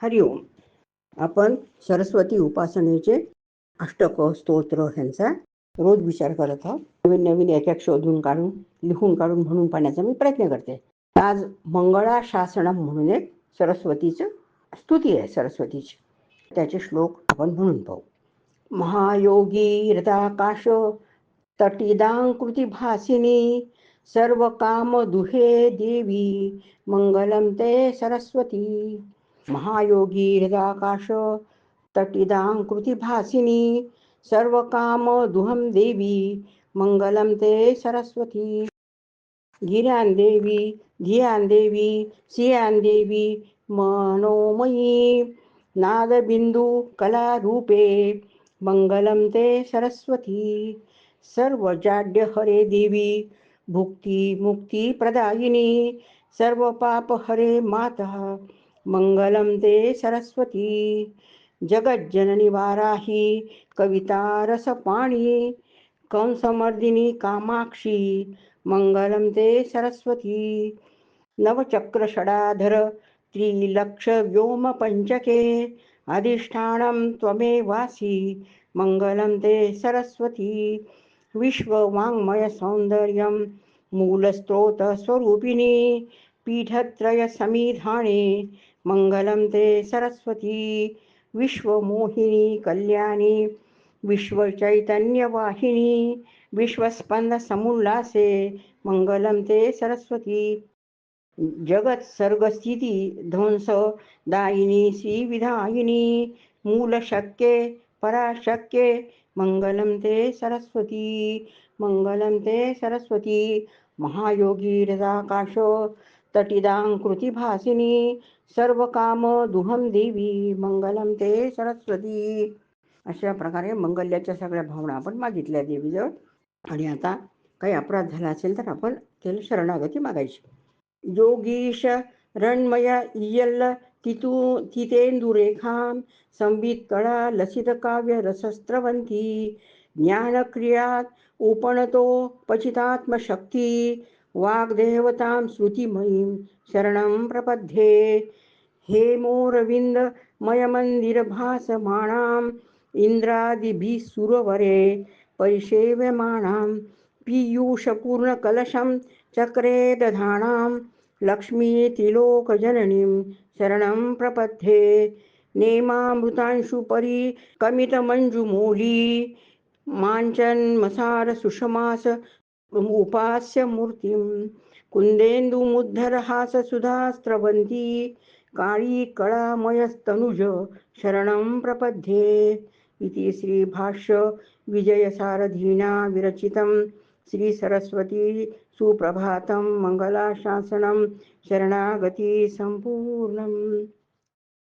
हरिओम. आपण सरस्वती उपासनेचे अष्टक स्तोत्र ह्यांचा रोज विचार करत आहोत. नवीन नवीन एक शोधून काढून लिहून काढून म्हणून पाहण्याचा मी प्रयत्न करते. आज मंगळा शासनम म्हणून एक सरस्वतीचं स्तुती आहे सरस्वतीची. त्याचे श्लोक आपण म्हणून पाहू. महायोगी हृदाकाश तटिदांकृती भासिनी सर्व काम दुहे देवी मंगलम ते सरस्वती. महायोगी हृदाकाश तटिदांकृती भासिनी सर्व काम दुहम देवी मंगलम ते सरस्वती. गिर्यां देवी धियां देवी सियां देवी मनोमयी नादबिंदू कलारूपे मंगलम ते सरस्वती. सर्व जाड्य हरे देवी भुक्ती मुक्ती प्रदायिनी सर्व पाप हरे माता मंगलम ते सरस्वती. जगज्जननी वाराही कविता रसपाणी कंसमर्दिनी कामाक्षी मंगलम ते सरस्वती. नवचक्र षडाधर त्रिलक्ष व्योम पंचके अधिष्ठानम त्वमेवासी मंगलम ते सरस्वती. विश्व वाङ्मय सौंदर्यम मूलस्त्रोत स्वरूपिणी पीठत्रय समीधाने मंगलम ते सरस्वती. विश्वमोहिनी कल्याणी विश्वचैतन्यवाहिनी विश्वस्पंद समुल्लासे मंगलम ते सरस्वती. जगत सर्गस्थिती ध्वंस दायिनी श्री विधायिनी मूल शक्ये पराशक्ये मंगलम ते सरस्वती. मंगलम ते सरस्वती. महायोगी हृदाकाश तटिदांकृती भासिनी सर्व काम दुहम देवी मंगलम ते सरस्वती. अशा प्रकारे मंगल्याच्या सगळ्या भावना आपण मागितल्या देवीजवळ. आणि आता काही अपराध झाला असेल तर आपण त्याला शरणागती मागायची. योगीश रणमय इयल्ल तितेंदुरेखां संवित कळा लसित काव्य रसस्त्रवंती ज्ञानक्रियात उपणतो पचितात्मशक्ती वाग्देवतां श्रुतिमयीं शरणं प्रपद्ये. हेमोरविंद मयमंदिरभासमाणां इंद्रादिभिः सुरवरे परिसेव्यमाणां पीयूषपूर्णकलशं चक्रे दधानां लक्ष्मी त्रिलोकजननीं शरणं प्रपद्ये. नेमामृतांशुपरी कमितमंजुमौली मांचन्मसार सुषमास उपास्य मूर्तिं कुंदेन्दुमुद्धरहास सुधास्त्रवंती काळी कळामयस्तनुज शरणं प्रपद्ये. इति श्री भाष्य विजयसारथीना विरचितं श्री सरस्वती सुप्रभातं मंगलाशासनं शरणागती संपूर्णम्.